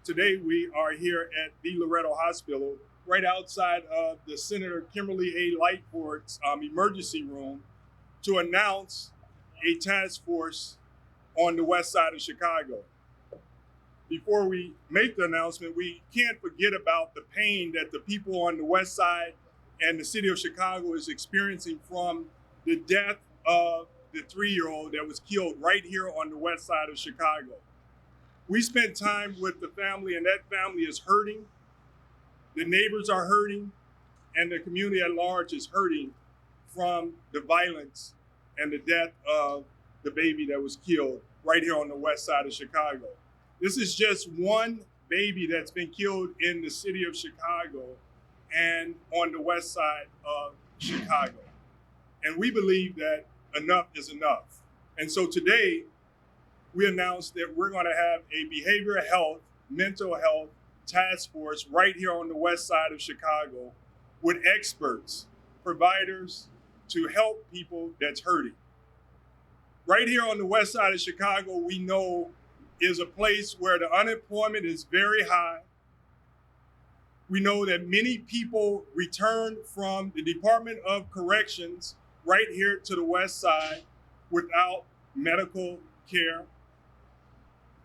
Today we are here at the Loretto Hospital, right outside of the Senator Kimberly A. Lightford's emergency room, to announce a task force on the west side of Chicago. Before we make the announcement, we can't forget about the pain that the people on the west side and the city of Chicago is experiencing from the death of the 3-year-old that was killed right here on the west side of Chicago. We spent time with the family, and that family is hurting. The neighbors are hurting, and the community at large is hurting from the violence and the death of the baby that was killed right here on the west side of Chicago. This is just one baby that's been killed in the city of Chicago and on the west side of Chicago. And we believe that enough is enough. And so today, we announced that we're going to have a behavioral health, mental health task force right here on the west side of Chicago with experts, providers to help people that's hurting. Right here on the west side of Chicago, we know is a place where the unemployment is very high. We know that many people return from the Department of Corrections right here to the west side without medical care.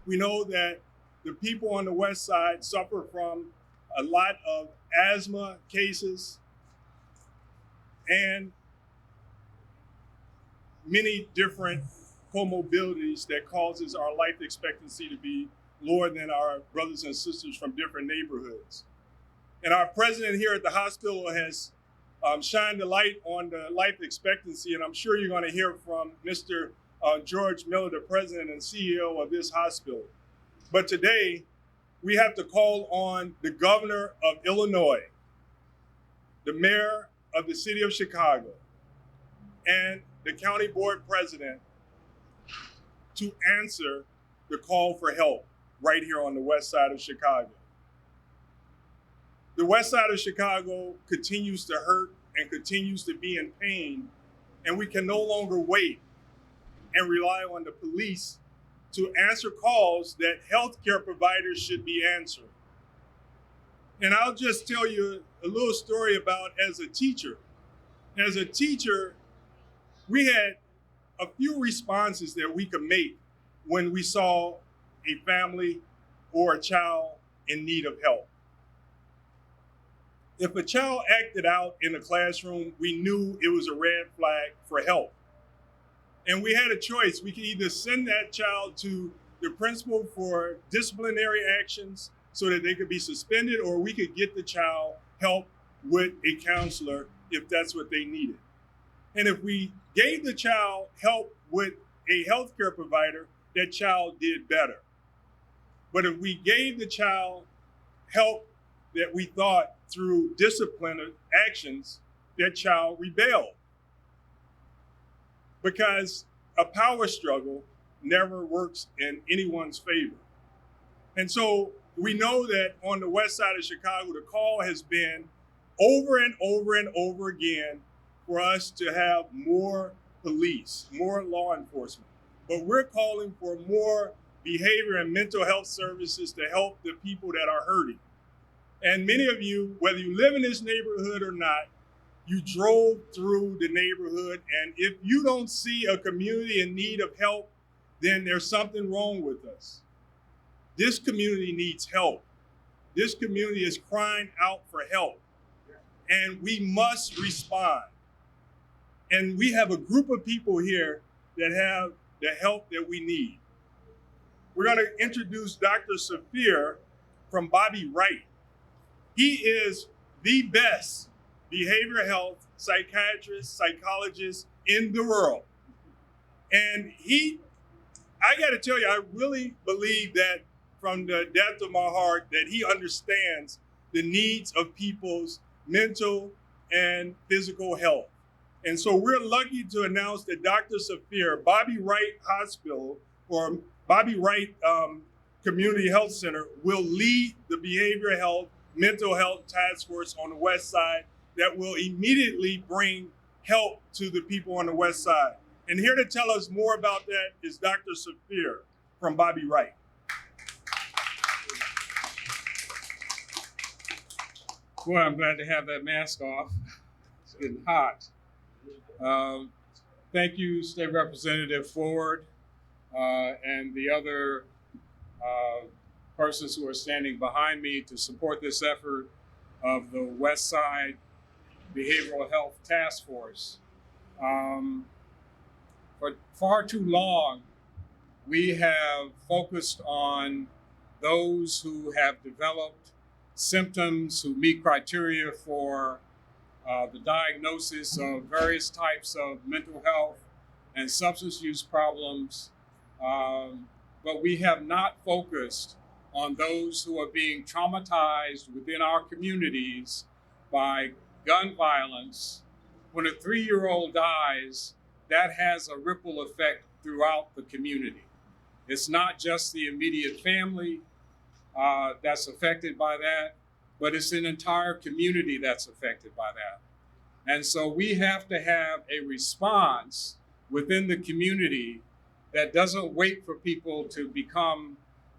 We know that the people on the west side suffer from a lot of asthma cases and many different comorbidities that causes our life expectancy to be lower than our brothers and sisters from different neighborhoods. And our president here at the hospital has shined the light on the life expectancy, and I'm sure you're going to hear from Mr. George Miller, the president and CEO of this hospital. But today, we have to call on the governor of Illinois, the mayor of the city of Chicago, and the county board president to answer the call for help right here on the west side of Chicago. The west side of Chicago continues to hurt and continues to be in pain, and we can no longer wait and rely on the police to answer calls that healthcare providers should be answering. And I'll just tell you a little story about as a teacher. As a teacher, we had a few responses that we could make when we saw a family or a child in need of help. If a child acted out in the classroom, we knew it was a red flag for help. And we had a choice. We could either send that child to the principal for disciplinary actions so that they could be suspended, or we could get the child help with a counselor if that's what they needed. And if we gave the child help with a healthcare provider, that child did better. But if we gave the child help that we thought through disciplinary actions, that child rebelled. Because a power struggle never works in anyone's favor. And so we know that on the west side of Chicago, the call has been over and over and over again for us to have more police, more law enforcement. But we're calling for more behavior and mental health services to help the people that are hurting. And many of you, whether you live in this neighborhood or not, you drove through the neighborhood, and if you don't see a community in need of help, then there's something wrong with us. This community needs help. This community is crying out for help, and we must respond. And we have a group of people here that have the help that we need. We're going to introduce Dr. Safir from Bobby Wright. He is the best behavioral health psychiatrist, psychologist in the world. And I got to tell you, I really believe that from the depth of my heart that he understands the needs of people's mental and physical health. And so we're lucky to announce that Dr. Safir, Bobby Wright Hospital, or Bobby Wright Community Health Center, will lead the behavioral health, mental health task force on the west side that will immediately bring help to the people on the west side. And here to tell us more about that is Dr. Safir from Bobby Wright. Boy, I'm glad to have that mask off. It's getting hot. Um, Thank you, State Representative Ford, and the other uh, persons who are standing behind me to support this effort of the Westside Behavioral Health Task Force. Um, for far too long, we have focused on those who have developed symptoms, who meet criteria for the diagnosis of various types of mental health and substance use problems, but we have not focused on those who are being traumatized within our communities by gun violence. When a 3-year-old dies, that has a ripple effect throughout the community. It's not just the immediate family that's affected by that, but it's an entire community that's affected by that. And so we have to have a response within the community that doesn't wait for people to become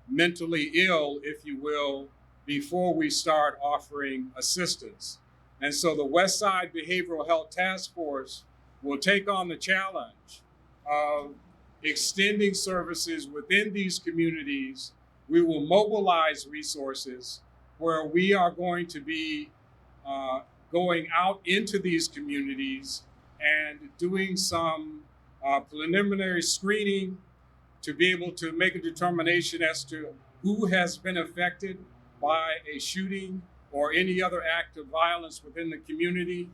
mentally ill, if you will, before we start offering assistance. And so the Westside Behavioral Health Task Force will take on the challenge of extending services within these communities. We will mobilize resources where we are going to be going out into these communities and doing some preliminary screening to be able to make a determination as to who has been affected by a shooting or any other act of violence within the community.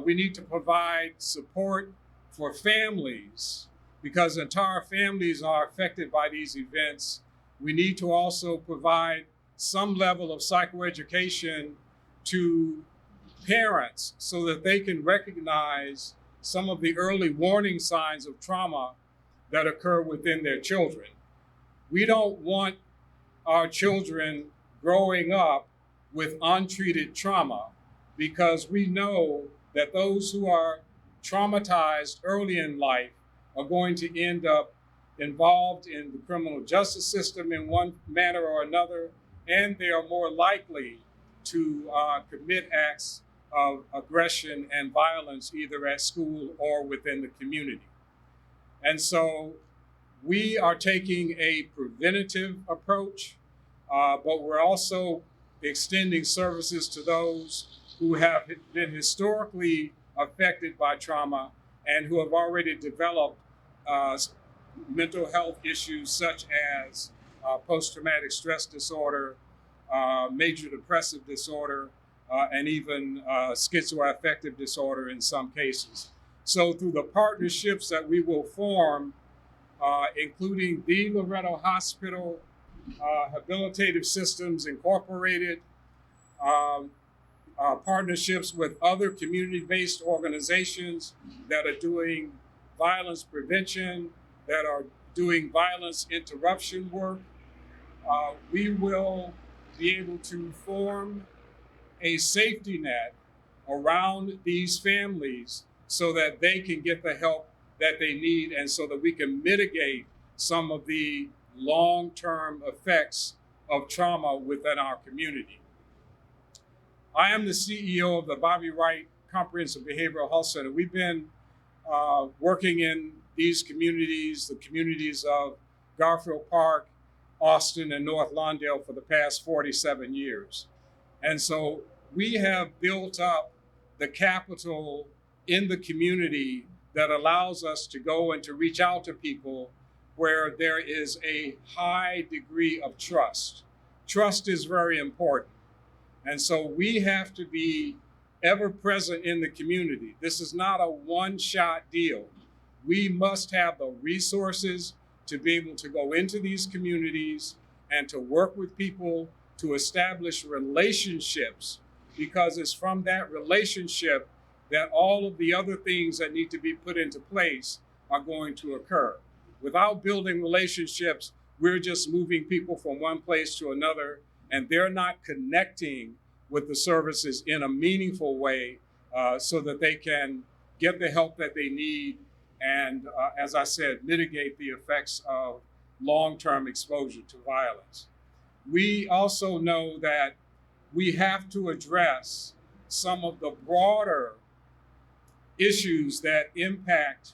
We need to provide support for families because entire families are affected by these events. We need to also provide some level of psychoeducation to parents so that they can recognize some of the early warning signs of trauma that occur within their children. We don't want our children growing up with untreated trauma because we know that those who are traumatized early in life are going to end up involved in the criminal justice system in one manner or another, and they are more likely to commit acts of aggression and violence either at school or within the community. And so we are taking a preventative approach, but we're also extending services to those who have been historically affected by trauma and who have already developed mental health issues such as post-traumatic stress disorder, major depressive disorder, and even schizoaffective disorder in some cases. So through the partnerships that we will form, including the Loretto Hospital, Habilitative Systems Incorporated, partnerships with other community-based organizations that are doing violence prevention, that are doing violence interruption work, we will be able to form a safety net around these families so that they can get the help that they need and so that we can mitigate some of the long-term effects of trauma within our community. I am the CEO of the Bobby Wright Comprehensive Behavioral Health Center. We've been working in these communities, the communities of Garfield Park, Austin, and North Lawndale for the past 47 years. And so we have built up the capital in the community that allows us to go and to reach out to people where there is a high degree of trust. Trust is very important. And so we have to be ever present in the community. This is not a one-shot deal. We must have the resources to be able to go into these communities and to work with people to establish relationships, because it's from that relationship that all of the other things that need to be put into place are going to occur. Without building relationships, we're just moving people from one place to another, and they're not connecting with the services in a meaningful way so that they can get the help that they need and, as I said, mitigate the effects of long-term exposure to violence. We also know that we have to address some of the broader issues that impact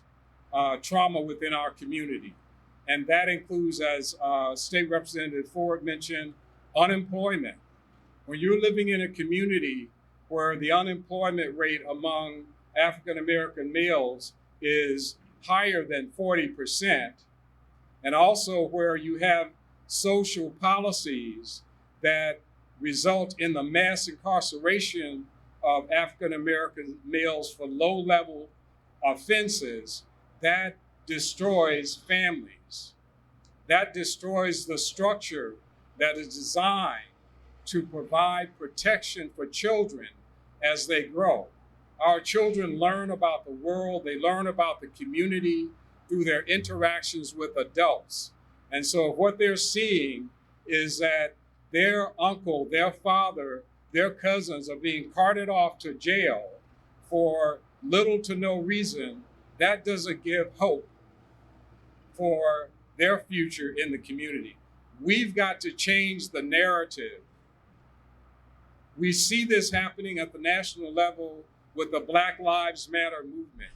trauma within our community. And that includes, as State Representative Ford mentioned, unemployment. When you're living in a community where the unemployment rate among African American males is higher than 40%, and also where you have social policies that result in the mass incarceration of African American males for low-level offenses, that destroys families. That destroys the structure that is designed to provide protection for children as they grow. Our children learn about the world, they learn about the community through their interactions with adults. And so what they're seeing is that their uncle, their father, their cousins are being carted off to jail for little to no reason. That doesn't give hope for their future in the community. We've got to change the narrative. We see this happening at the national level with the Black Lives Matter movement.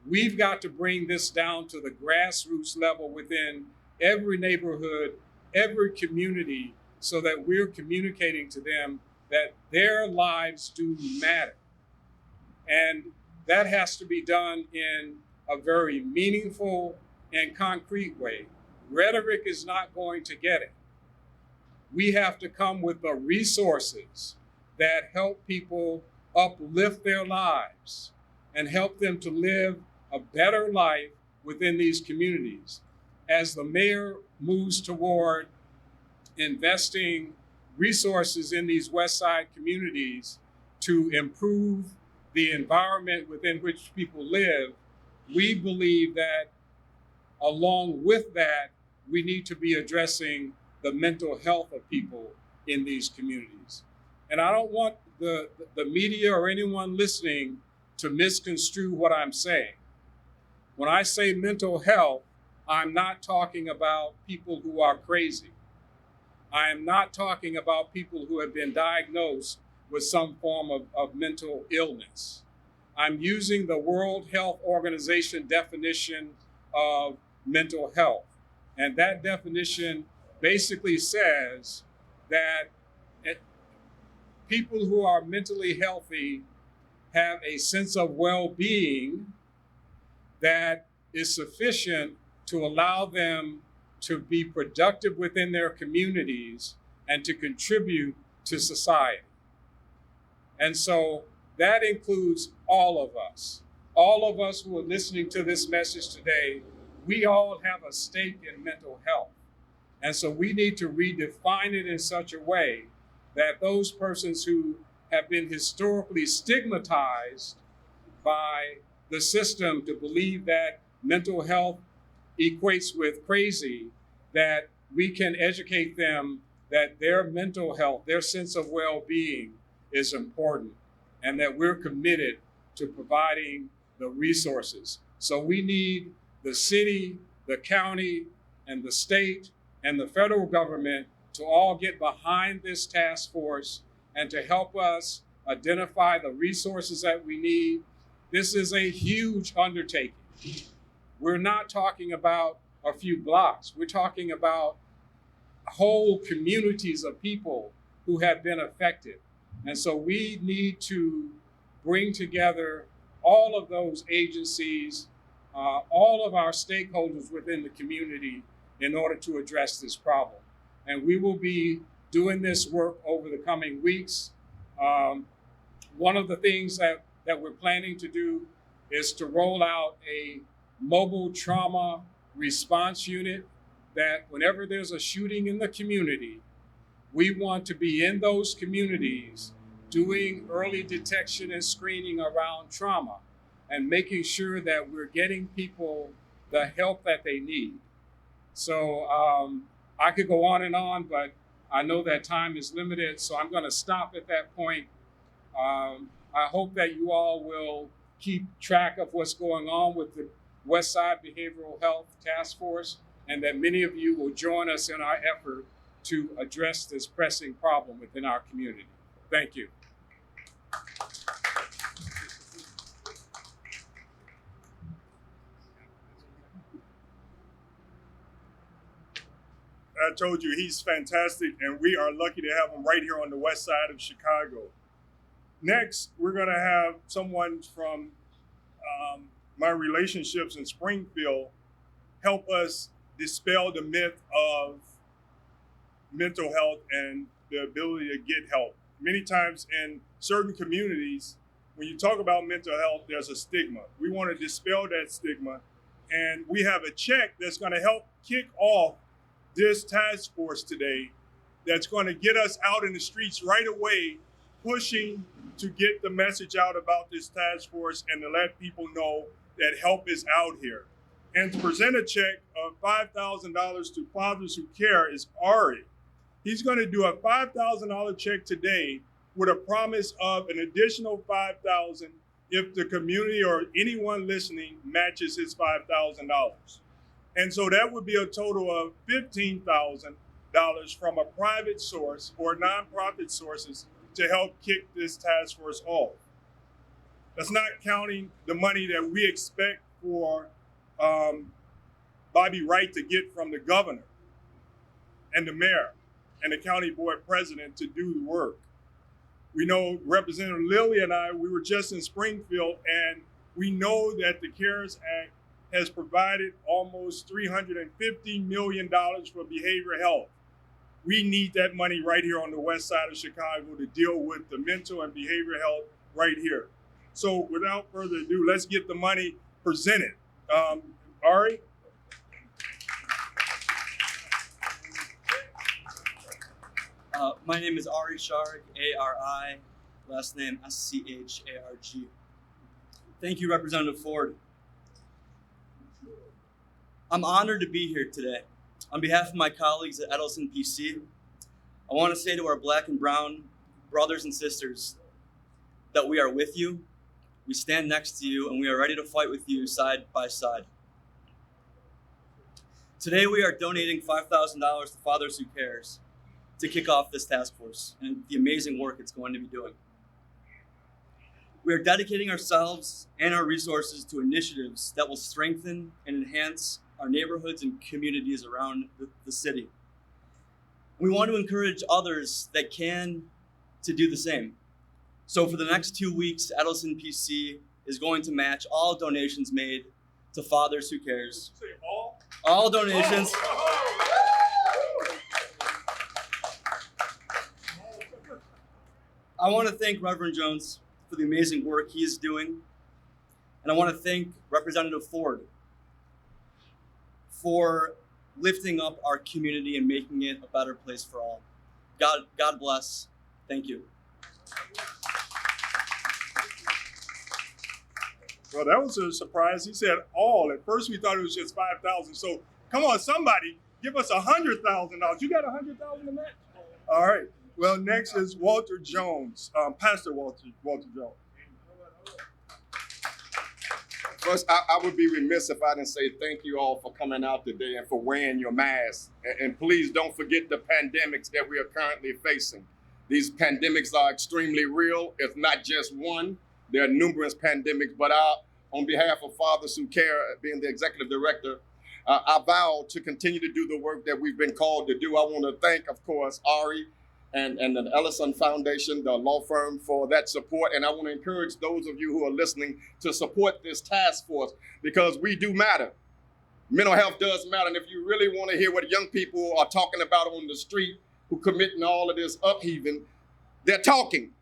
We've got to bring this down to the grassroots level within every neighborhood, every community, so that we're communicating to them that their lives do matter. And that has to be done in a very meaningful and concrete way. Rhetoric is not going to get it. We have to come with the resources that help people uplift their lives and help them to live a better life within these communities. As the mayor moves toward investing resources in these Westside communities to improve the environment within which people live, we believe that along with that, we need to be addressing the mental health of people in these communities. And I don't want the media or anyone listening to misconstrue what I'm saying. When I say mental health, I'm not talking about people who are crazy. I am not talking about people who have been diagnosed with some form of mental illness. I'm using the World Health Organization definition of mental health. And that definition basically says that people who are mentally healthy have a sense of well-being that is sufficient to allow them to be productive within their communities and to contribute to society. And so that includes all of us. All of us who are listening to this message today, we all have a stake in mental health. And so we need to redefine it in such a way that those persons who have been historically stigmatized by the system to believe that mental health equates with crazy, that we can educate them that their mental health, their sense of well-being is important, and that we're committed to providing the resources. So we need the city, the county, and the state, and the federal government to all get behind this task force and to help us identify the resources that we need. This is a huge undertaking. We're not talking about a few blocks. We're talking about whole communities of people who have been affected. And so we need to bring together all of those agencies, all of our stakeholders within the community in order to address this problem. And we will be doing this work over the coming weeks. One of the things that we're planning to do is to roll out a mobile trauma response unit that whenever there's a shooting in the community, we want to be in those communities doing early detection and screening around trauma and making sure that we're getting people the help that they need. So I could go on, but I know that time is limited, so I'm going to stop at that point. I hope that you all will keep track of what's going on with the Westside Behavioral Health Task Force, and that many of you will join us in our effort to address this pressing problem within our community. Thank you. I told you he's fantastic, and we are lucky to have him right here on the west side of Chicago. Next, we're going to have someone from my relationships in Springfield help us dispel the myth of mental health and the ability to get help. Many times in certain communities, when you talk about mental health, there's a stigma. We want to dispel that stigma, and we have a check that's going to help kick off this task force today that's going to get us out in the streets right away, pushing to get the message out about this task force and to let people know that help is out here. And to present a check of $5,000 to Fathers Who Care is Ari. He's going to do a $5,000 check today with a promise of an additional $5,000 if the community or anyone listening matches his $5,000. And so that would be a total of $15,000 from a private source or nonprofit sources to help kick this task force off. That's not counting the money that we expect for Bobby Wright to get from the governor and the mayor and the county board president to do the work. We know Representative Lilly and I, we were just in Springfield, and we know that the CARES Act has provided almost $350 million for behavioral health. We need that money right here on the west side of Chicago to deal with the mental and behavioral health right here. So without further ado, let's get the money presented. Ari? My name is Ari Sharg, A-R-I, last name S-C-H-A-R-G. Thank you, Representative Ford. I'm honored to be here today. On behalf of my colleagues at Edelson PC, I want to say to our Black and brown brothers and sisters that we are with you, we stand next to you, and we are ready to fight with you side by side. Today we are donating $5,000 to Fathers Who Cares to kick off this task force and the amazing work it's going to be doing. We are dedicating ourselves and our resources to initiatives that will strengthen and enhance our neighborhoods and communities around the city. We want to encourage others that can to do the same. So for the next 2 weeks, Edelson PC is going to match all donations made to Fathers Who Cares. Did you say all? All donations. I want to thank Reverend Jones for the amazing work he is doing. And I want to thank Representative Ford for lifting up our community and making it a better place for all. God bless. Thank you. Well, that was a surprise. He said all. At first we thought it was just 5,000. So come on, somebody, give us $100,000. You got $100,000 in that? All right. Well, next is Walter Jones, Pastor Walter Jones. First, I would be remiss if I didn't say thank you all for coming out today and for wearing your masks. And please don't forget the pandemics that we are currently facing. These pandemics are extremely real. It's not just one. There are numerous pandemics, but on behalf of Fathers Who Care, being the executive director, I vow to continue to do the work that we've been called to do. I want to thank, of course, Ari and the Ellison Foundation, the law firm, for that support. And I want to encourage those of you who are listening to support this task force, because we do matter. Mental health does matter. And if you really want to hear what young people are talking about on the street who committing all of this upheaving, they're talking,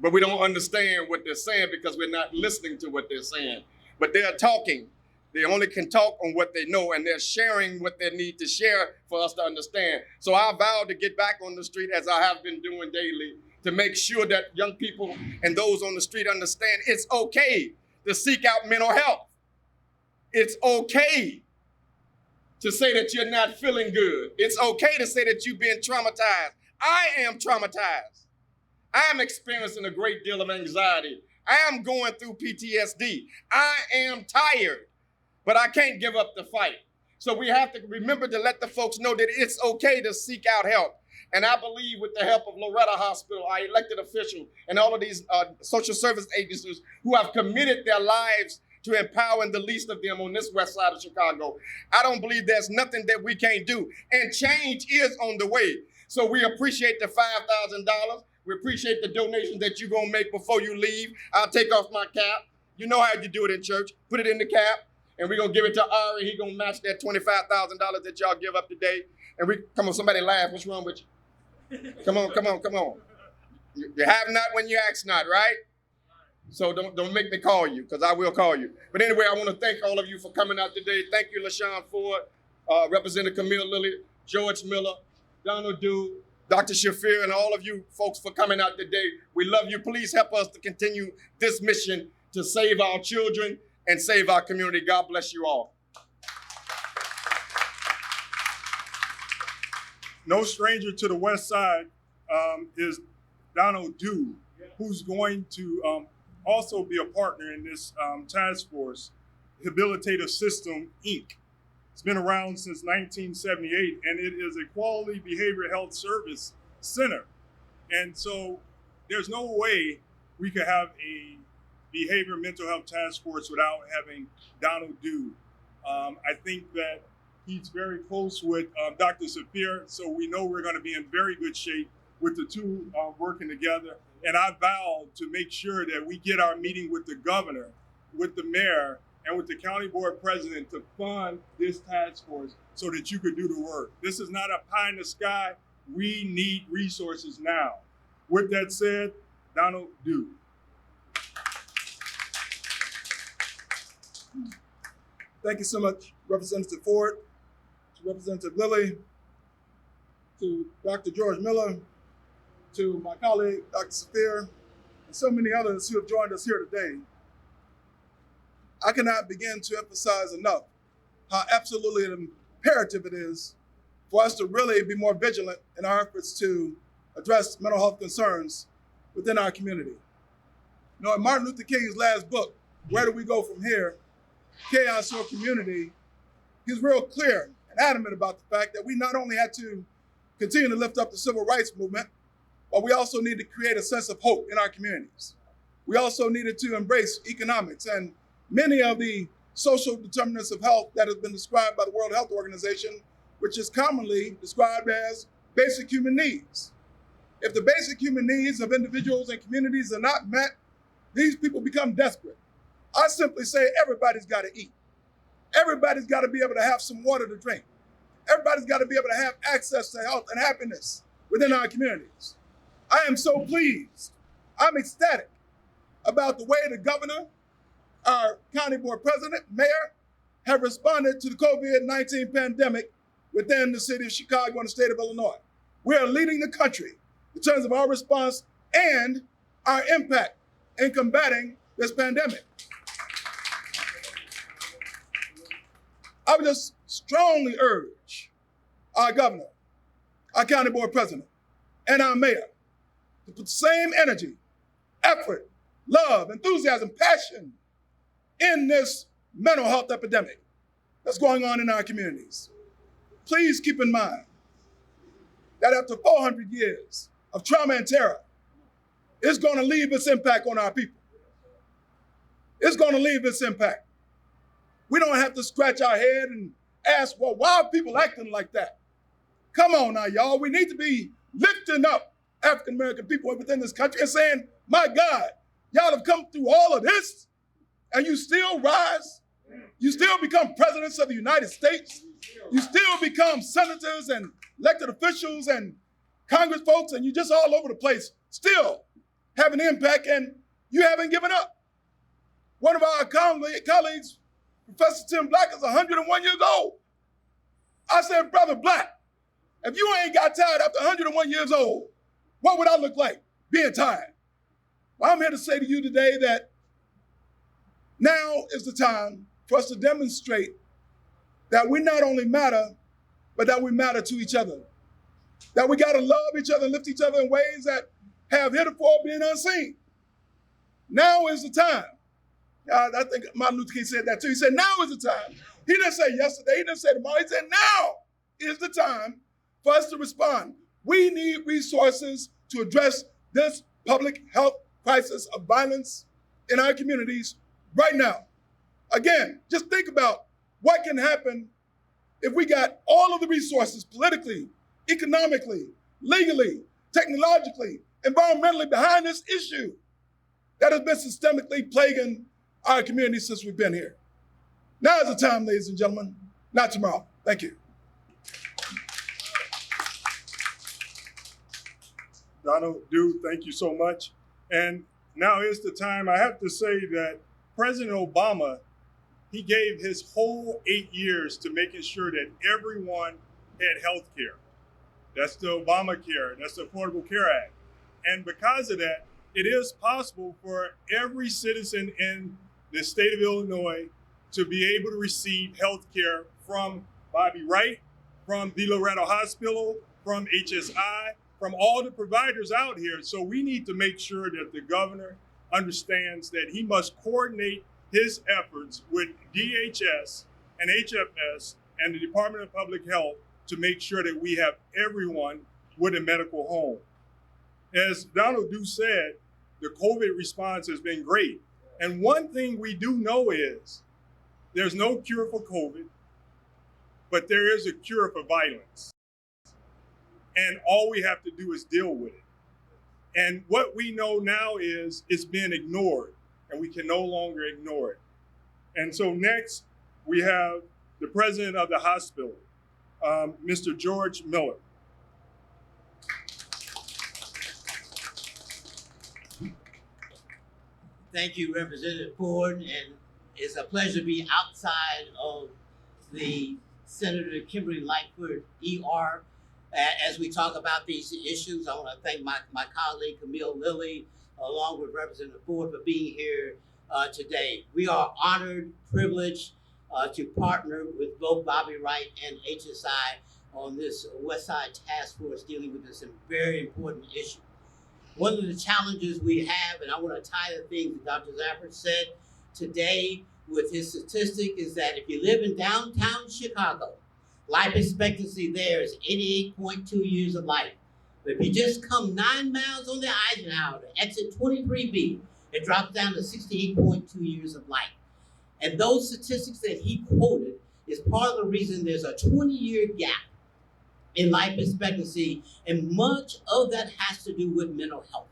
but we don't understand what they're saying because we're not listening to what they're saying. But they're talking. They only can talk on what they know, and they're sharing what they need to share for us to understand. So I vow to get back on the street, as I have been doing daily, to make sure that young people and those on the street understand it's okay to seek out mental health. It's okay to say that you're not feeling good. It's okay to say that you've been traumatized. I am traumatized. I am experiencing a great deal of anxiety. I am going through PTSD. I am tired. But I can't give up the fight. So we have to remember to let the folks know that it's okay to seek out help. And I believe with the help of Loretta Hospital, our elected officials, and all of these social service agencies who have committed their lives to empowering the least of them on this west side of Chicago, I don't believe there's nothing that we can't do. And change is on the way. So we appreciate the $5,000. We appreciate the donations that you're going to make before you leave. I'll take off my cap. You know how you do it in church. Put it in the cap, and we're going to give it to Ari. He's going to match that $25,000 that y'all give up today. And come on, somebody laugh. What's wrong with you? Come on. You have not when you ask not, right? So don't make me call you, because I will call you. But anyway, I want to thank all of you for coming out today. Thank you, LaShawn Ford, Representative Camille Lilly, George Miller, Donald Dew, Dr. Shafir, and all of you folks for coming out today. We love you. Please help us to continue this mission to save our children and save our community. God bless you all. No stranger to the West Side is Donald Dew, who's going to also be a partner in this task force, Rehabilitative System, Inc. It's been around since 1978, and it is a quality behavioral health service center. And so there's no way we could have a behavior mental health task force without having Donald Dew. I think that he's very close with Dr. Shafir, so we know we're going to be in very good shape with the two working together. And I vow to make sure that we get our meeting with the governor, with the mayor, and with the county board president to fund this task force so that you could do the work. This is not a pie in the sky. We need resources now. With that said, Donald Dew. Thank you so much, Representative Ford, to Representative Lilly, to Dr. George Miller, to my colleague, Dr. Shafir, and so many others who have joined us here today. I cannot begin to emphasize enough how absolutely imperative it is for us to really be more vigilant in our efforts to address mental health concerns within our community. You know, in Martin Luther King's last book, Where Do We Go From Here? Chaos or Community, he's real clear and adamant about the fact that we not only had to continue to lift up the civil rights movement, but we also need to create a sense of hope in our communities. We also needed to embrace economics and many of the social determinants of health that have been described by the World Health Organization, which is commonly described as basic human needs. If the basic human needs of individuals and communities are not met, these people become desperate. I simply say everybody's got to eat. Everybody's got to be able to have some water to drink. Everybody's got to be able to have access to health and happiness within our communities. I am so pleased. I'm ecstatic about the way the governor, our county board president, mayor, have responded to the COVID-19 pandemic within the city of Chicago and the state of Illinois. We are leading the country in terms of our response and our impact in combating this pandemic. I would just strongly urge our governor, our county board president, and our mayor to put the same energy, effort, love, enthusiasm, passion in this mental health epidemic that's going on in our communities. Please keep in mind that after 400 years of trauma and terror, it's going to leave its impact on our people. It's going to leave its impact. We don't have to scratch our head and ask, well, why are people acting like that? Come on now, y'all. We need to be lifting up African-American people within this country and saying, my God, y'all have come through all of this and you still rise. You still become presidents of the United States. You still become senators and elected officials and Congress folks, and you're just all over the place, still have an impact, and you haven't given up. One of our colleagues, Professor Tim Black, is 101 years old. I said, Brother Black, if you ain't got tired after 101 years old, what would I look like being tired? Well, I'm here to say to you today that now is the time for us to demonstrate that we not only matter, but that we matter to each other. That we got to love each other and lift each other in ways that have heretofore been unseen. Now is the time. I think Martin Luther King said that too. He said, now is the time. He didn't say yesterday. He didn't say tomorrow. He said, now is the time for us to respond. We need resources to address this public health crisis of violence in our communities right now. Again, just think about what can happen if we got all of the resources politically, economically, legally, technologically, environmentally behind this issue that has been systemically plaguing our community since we've been here. Now is the time, ladies and gentlemen, not tomorrow. Thank you. Donald, dude, thank you so much. And now is the time. I have to say that President Obama, he gave his whole 8 years to making sure that everyone had health care. That's the Obamacare, that's the Affordable Care Act. And because of that, it is possible for every citizen in the state of Illinois to be able to receive health care from Bobby Wright, from the Loretto Hospital, from HSI, from all the providers out here. So we need to make sure that the governor understands that he must coordinate his efforts with DHS and HFS and the Department of Public Health to make sure that we have everyone with a medical home. As Donald Dew said, the COVID response has been great. And one thing we do know is there's no cure for COVID, but there is a cure for violence. And all we have to do is deal with it. And what we know now is it's been ignored, and we can no longer ignore it. And so next, we have the president of the hospital, Mr. George Miller. Thank you, Representative Ford, and it's a pleasure to be outside of the Senator Kimberly Lightfoot ER as we talk about these issues. I want to thank my colleague Camille Lilly, along with Representative Ford, for being here today. We are honored, privileged to partner with both Bobby Wright and HSI on this Westside task force dealing with this very important issue. One of the challenges we have, and I want to tie the things that Dr. Zafford said today with his statistic, is that if you live in downtown Chicago, life expectancy there is 88.2 years of life. But if you just come 9 miles on the Eisenhower to exit 23B, it drops down to 68.2 years of life. And those statistics that he quoted is part of the reason there's a 20-year gap in life expectancy, and much of that has to do with mental health.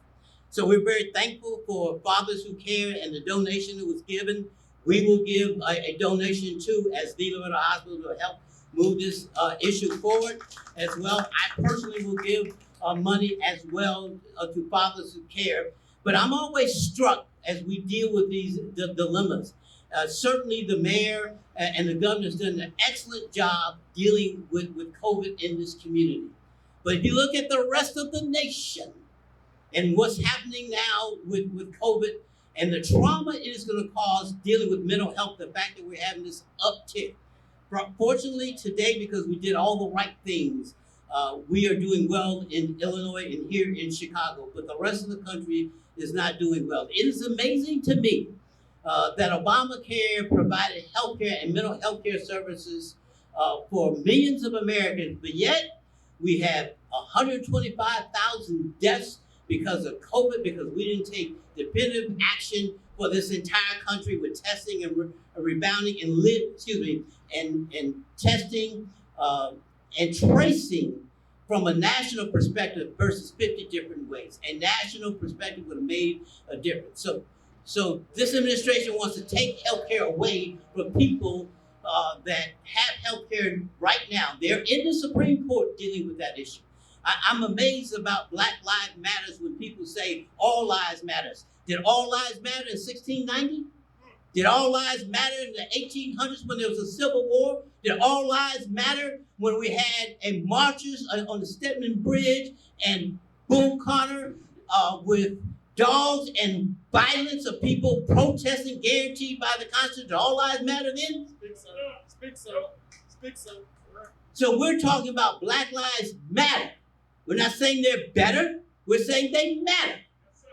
So we're very thankful for Fathers Who Care and the donation that was given. We will give a donation too as the Loretto Hospital to help move this issue forward as well. I personally will give money as well to Fathers Who Care. But I'm always struck as we deal with these dilemmas. Certainly the mayor and the governor's done an excellent job dealing with COVID in this community. But if you look at the rest of the nation and what's happening now with COVID and the trauma it is going to cause dealing with mental health, the fact that we're having this uptick. Fortunately today, because we did all the right things, we are doing well in Illinois and here in Chicago, but the rest of the country is not doing well. It is amazing to me that Obamacare provided healthcare and mental health care services for millions of Americans, but yet we have 125,000 deaths because of COVID, because we didn't take definitive action for this entire country with testing and rebounding and testing and tracing from a national perspective versus 50 different ways. A national perspective would have made a difference. So this administration wants to take healthcare away from people that have healthcare right now. They're in the Supreme Court dealing with that issue. I'm amazed about Black Lives Matters when people say all lives matters. Did all lives matter in 1690? Did all lives matter in the 1800s when there was a civil war? Did all lives matter when we had a marches on the Stedman Bridge and Boone Connor with dogs and violence of people protesting guaranteed by the Constitution? Did all lives matter then? Speak so. So we're talking about Black Lives Matter. We're not saying they're better. We're saying they matter.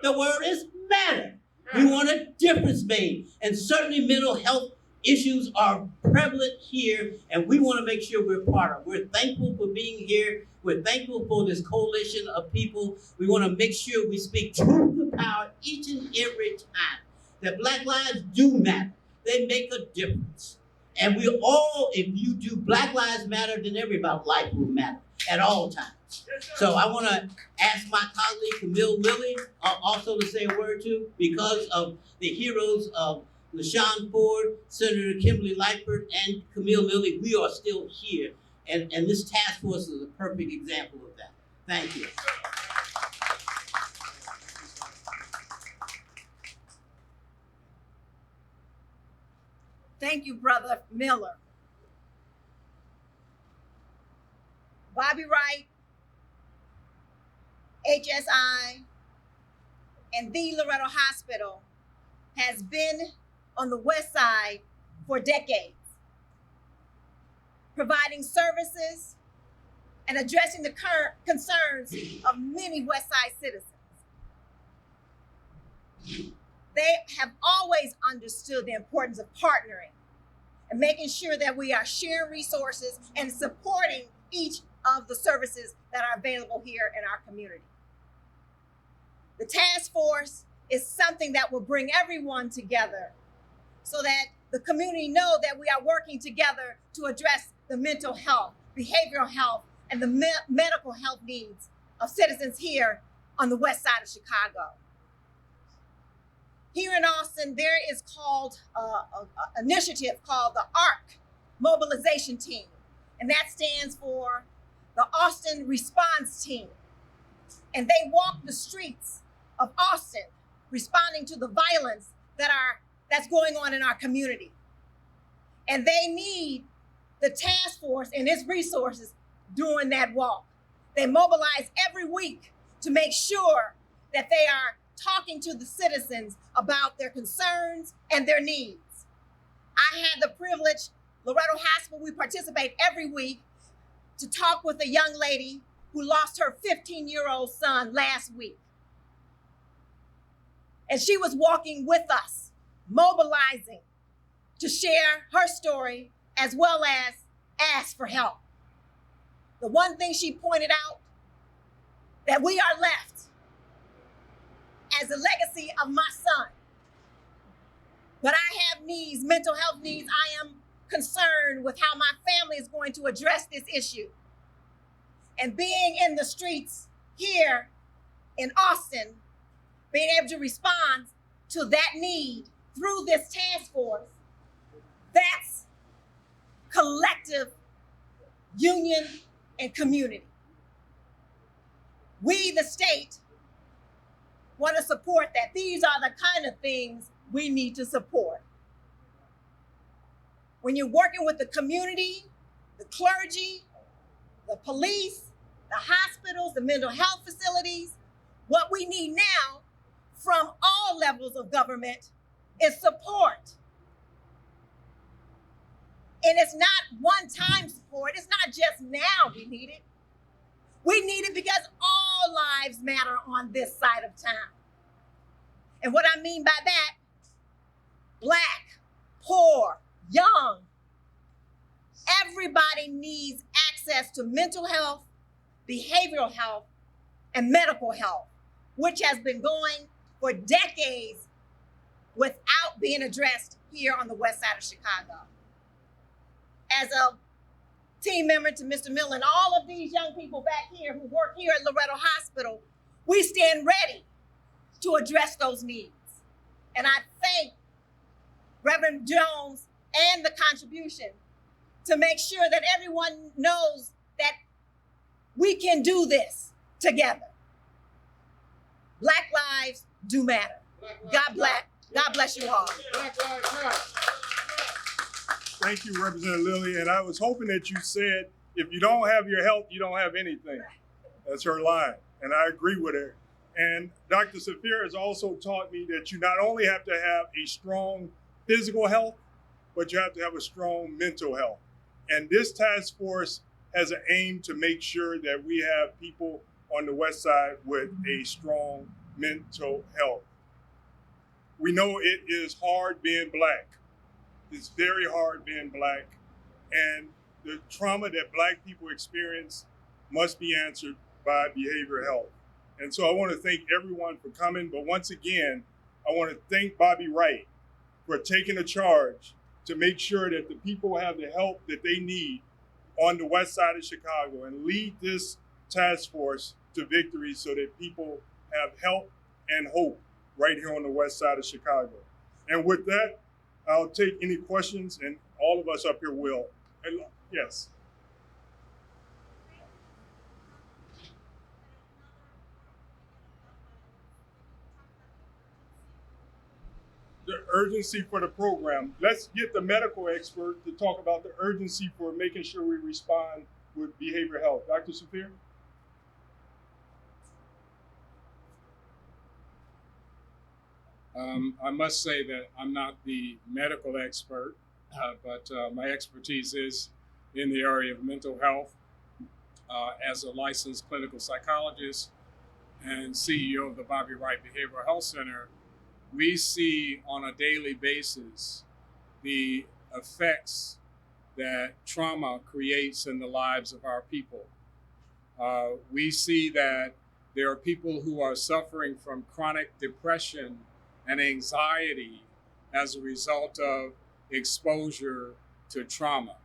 The word is matter. We want a difference made. And certainly mental health issues are prevalent here, and we want to make sure we're part of it. We're thankful for being here We're thankful for this coalition of people. We want to make sure we speak truth to power each and every time. That Black lives do matter. They make a difference. And we all, if you do Black Lives Matter, then everybody's life will matter at all times. So I want to ask my colleague Camille Lilly also to say a word too, because of the heroes of LaShawn Ford, Senator Kimberly Lightford, and Camille Lilly. We are still here, and this task force is a perfect example of that. Thank you. Thank you, Brother Miller. Bobby Wright, HSI, and the Loretto Hospital has been on the West Side for decades, providing services and addressing the current concerns of many West Side citizens. They have always understood the importance of partnering and making sure that we are sharing resources and supporting each of the services that are available here in our community. The task force is something that will bring everyone together so that the community know that we are working together to address the mental health, behavioral health, and the medical health needs of citizens here on the West Side of Chicago. Here in Austin, there is called an initiative called the ARC Mobilization Team, and that stands for the Austin Response Team. And they walk the streets of Austin responding to the violence that's going on in our community. And they need the task force and its resources during that walk. They mobilize every week to make sure that they are talking to the citizens about their concerns and their needs. I had the privilege, Loretto Hospital, we participate every week to talk with a young lady who lost her 15-year-old son last week. And she was walking with us, mobilizing to share her story as well as ask for help. The one thing she pointed out, that we are left as a legacy of my son. But I have needs, mental health needs. I am concerned with how my family is going to address this issue. And being in the streets here in Austin, being able to respond to that need through this task force, that's collective union and community. We, the state, want to support that. These are the kind of things we need to support. When you're working with the community, the clergy, the police, the hospitals, the mental health facilities, what we need now from all levels of government is support. And it's not one-time support. It's not just now we need it. We need it because all lives matter on this side of town. And what I mean by that, Black, poor, young, everybody needs access to mental health, behavioral health, and medical health, which has been going for decades without being addressed here on the West Side of Chicago. As a team member to Mr. Miller and all of these young people back here who work here at Loretto Hospital, we stand ready to address those needs. And I thank Reverend Jones and the contribution to make sure that everyone knows that we can do this together. Black lives do matter. God bless you all. Thank you, Representative Lilly. And I was hoping that you said, if you don't have your health, you don't have anything. That's her line. And I agree with her. And Dr. Safir has also taught me that you not only have to have a strong physical health, but you have to have a strong mental health. And this task force has an aim to make sure that we have people on the West Side with a strong mental health. We know it is hard being Black. It's very hard being Black. And the trauma that Black people experience must be answered by behavioral health. And so I want to thank everyone for coming. But once again, I want to thank Bobby Wright for taking a charge to make sure that the people have the help that they need on the west side of Chicago and lead this task force to victory so that people have help and hope right here on the west side of Chicago. And with that, I'll take any questions, and all of us up here will. And yes. The urgency for the program. Let's get the medical expert to talk about the urgency for making sure we respond with behavioral health. Dr. Safir? I must say that I'm not the medical expert, but my expertise is in the area of mental health. As a licensed clinical psychologist and CEO of the Bobby Wright Behavioral Health Center, we see on a daily basis the effects that trauma creates in the lives of our people. We see that there are people who are suffering from chronic depression and anxiety as a result of exposure to trauma.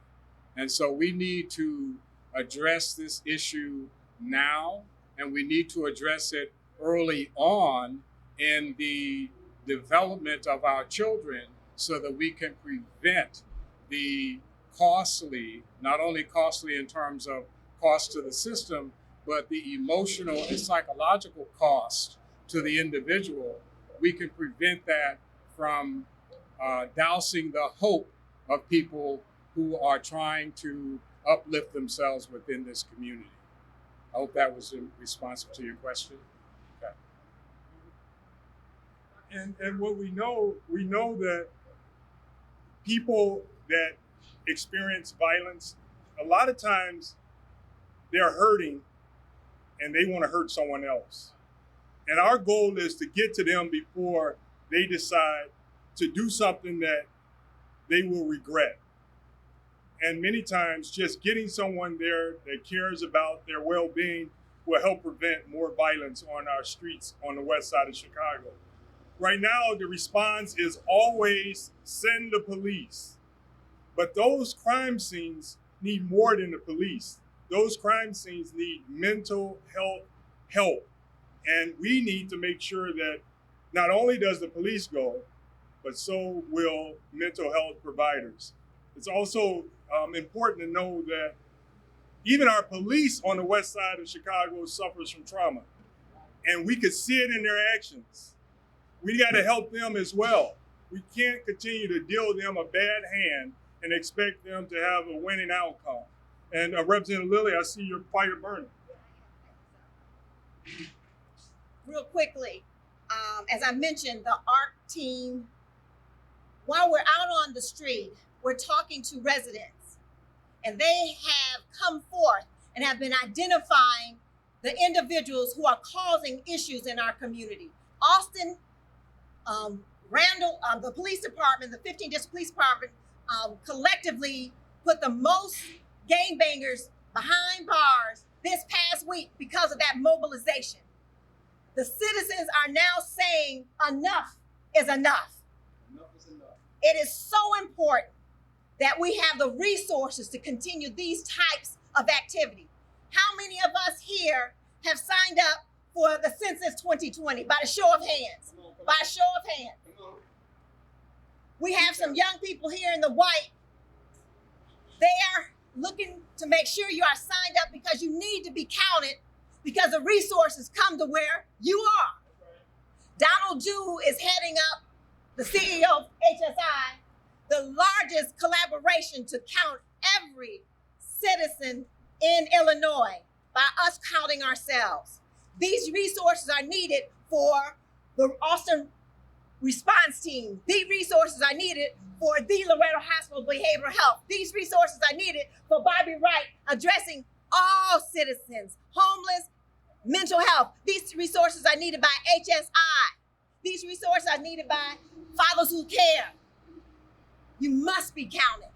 And so we need to address this issue now, and we need to address it early on in the development of our children so that we can prevent the costly, not only costly in terms of cost to the system, but the emotional and psychological cost to the individual. We can prevent that from dousing the hope of people who are trying to uplift themselves within this community. I hope that was responsive to your question. Okay. And what we know that people that experience violence, a lot of times they're hurting and they want to hurt someone else. And our goal is to get to them before they decide to do something that they will regret. And many times just getting someone there that cares about their well-being will help prevent more violence on our streets on the west side of Chicago. Right now, the response is always send the police. But those crime scenes need more than the police. Those crime scenes need mental health help. And we need to make sure that not only does the police go, but so will mental health providers. It's also important to know that even our police on the west side of Chicago suffers from trauma. And we could see it in their actions. We got to help them as well. We can't continue to deal them a bad hand and expect them to have a winning outcome. And Representative Lilly, I see your fire burning. Real quickly, as I mentioned, the ARC team, while we're out on the street, we're talking to residents, and they have come forth and have been identifying the individuals who are causing issues in our community. Austin, Randall, the police department, the 15th District Police Department, collectively put the most gangbangers behind bars this past week because of that mobilization. The citizens are now saying enough is enough. Enough is enough. It is so important that we have the resources to continue these types of activity. How many of us here have signed up for the Census 2020 by a show of hands? By a show of hands. We have some young people here in the white. They are looking to make sure you are signed up because you need to be counted because the resources come to where you are. Donald Jew is heading up, the CEO of HSI, the largest collaboration to count every citizen in Illinois by us counting ourselves. These resources are needed for the Austin response team. These resources are needed for the Loretto Hospital Behavioral Health. These resources are needed for Bobby Wright addressing all citizens, homeless, mental health. These resources are needed by HSI. These resources are needed by Fathers Who Care. You must be counted.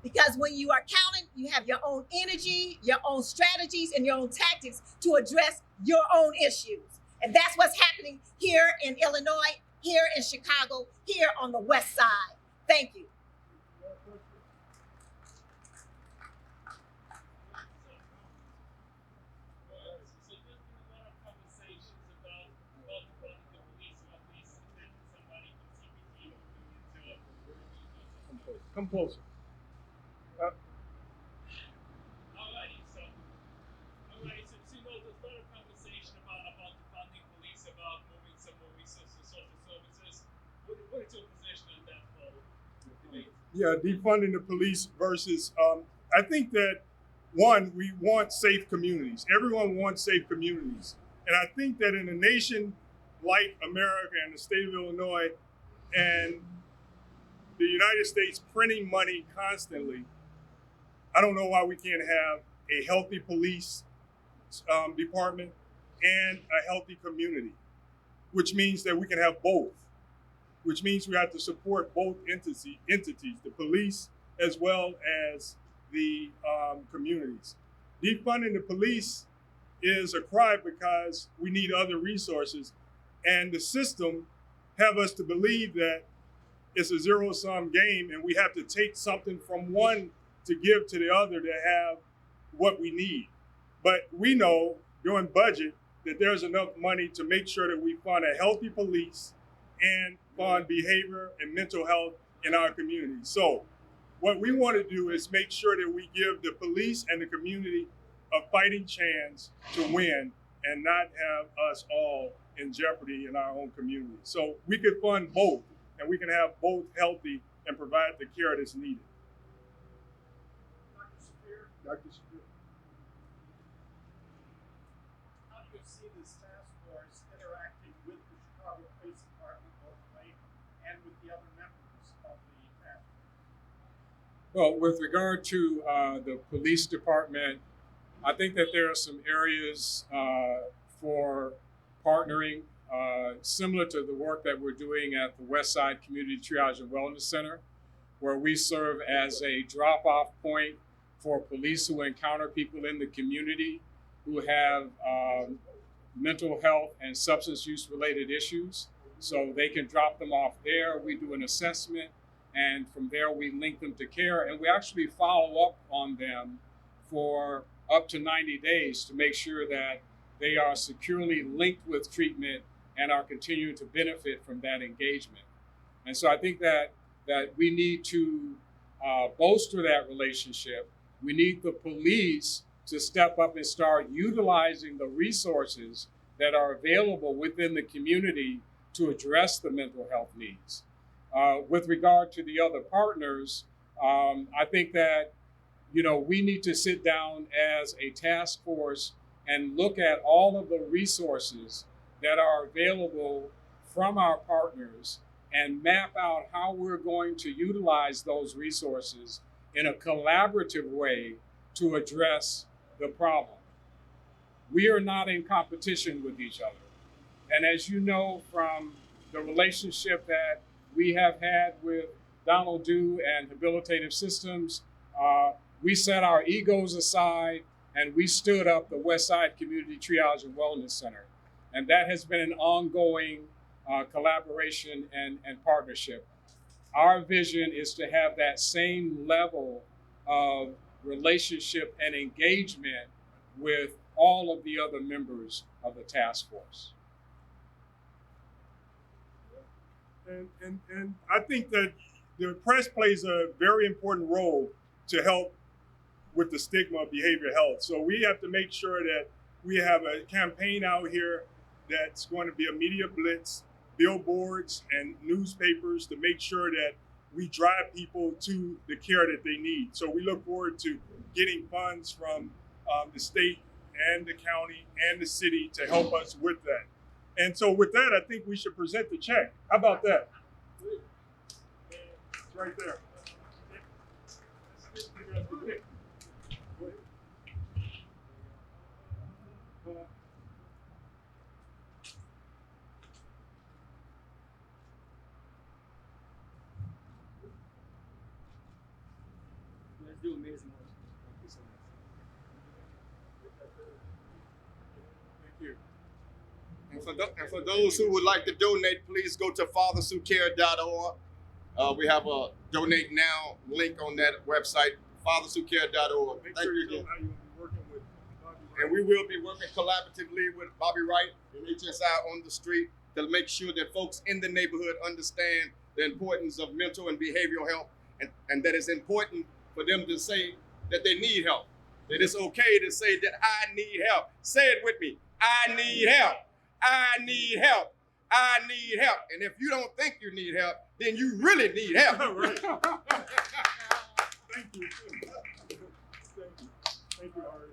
Because when you are counted, you have your own energy, your own strategies, and your own tactics to address your own issues. And that's what's happening here in Illinois, here in Chicago, here on the West Side. Thank you. Come closer. Alright, so you know, there's a lot of conversation about defunding police, about moving some more resources to social services. What is your position on that whole debate? Yeah, defunding the police versus, I think that one, we want safe communities. Everyone wants safe communities. And I think that in a nation like America and the state of Illinois and the United States printing money constantly, I don't know why we can't have a healthy police department and a healthy community, which means that we can have both, which means we have to support both entities, the police as well as the communities. Defunding the police is a cry because we need other resources, and the system have us to believe that it's a zero-sum game and we have to take something from one to give to the other to have what we need. But we know during budget that there's enough money to make sure that we fund a healthy police and fund behavior and mental health in our community. So what we want to do is make sure that we give the police and the community a fighting chance to win and not have us all in jeopardy in our own community. So we could fund both, and we can have both healthy and provide the care that's needed. Dr. Shapiro. How do you see this task force interacting with the Chicago Police Department locally and with the other members of the task force? Well, with regard to the police department, I think that there are some areas for partnering, similar to the work that we're doing at the Westside Community Triage and Wellness Center, where we serve as a drop-off point for police who encounter people in the community who have mental health and substance use related issues. So they can drop them off there. We do an assessment, and from there we link them to care, and we actually follow up on them for up to 90 days to make sure that they are securely linked with treatment and are continuing to benefit from that engagement. And so I think that we need to bolster that relationship. We need the police to step up and start utilizing the resources that are available within the community to address the mental health needs. With regard to the other partners, I think that we need to sit down as a task force and look at all of the resources that are available from our partners and map out how we're going to utilize those resources in a collaborative way to address the problem. We are not in competition with each other. And as you know from the relationship that we have had with Donald Dew and Habilitative Systems, we set our egos aside and we stood up the Westside Community Triage and Wellness Center. And that has been an ongoing collaboration and partnership. Our vision is to have that same level of relationship and engagement with all of the other members of the task force. And I think that the press plays a very important role to help with the stigma of behavioral health. So we have to make sure that we have a campaign out here that's going to be a media blitz, billboards and newspapers to make sure that we drive people to the care that they need. So we look forward to getting funds from the state and the county and the city to help us with that. And so with that, I think we should present the check. How about that? It's right there. guys do amazing work. Thank you so much. Thank you. And for those who would like to donate, please go to fatherswhocare.org. We have a donate now link on that website, fatherswhocare.org. Make Thank sure you you tell again. them how you'll be working with Bobby Wright. And we will be working collaboratively with Bobby Wright and HSI on the street to make sure that folks in the neighborhood understand the importance of mental and behavioral health, and that it's important for them to say that they need help. That it's okay to say that I need help. Say it with me. I need help. I need help. I need help. And if you don't think you need help, then you really need help. Right. Thank you. Thank you. Thank you, Ari.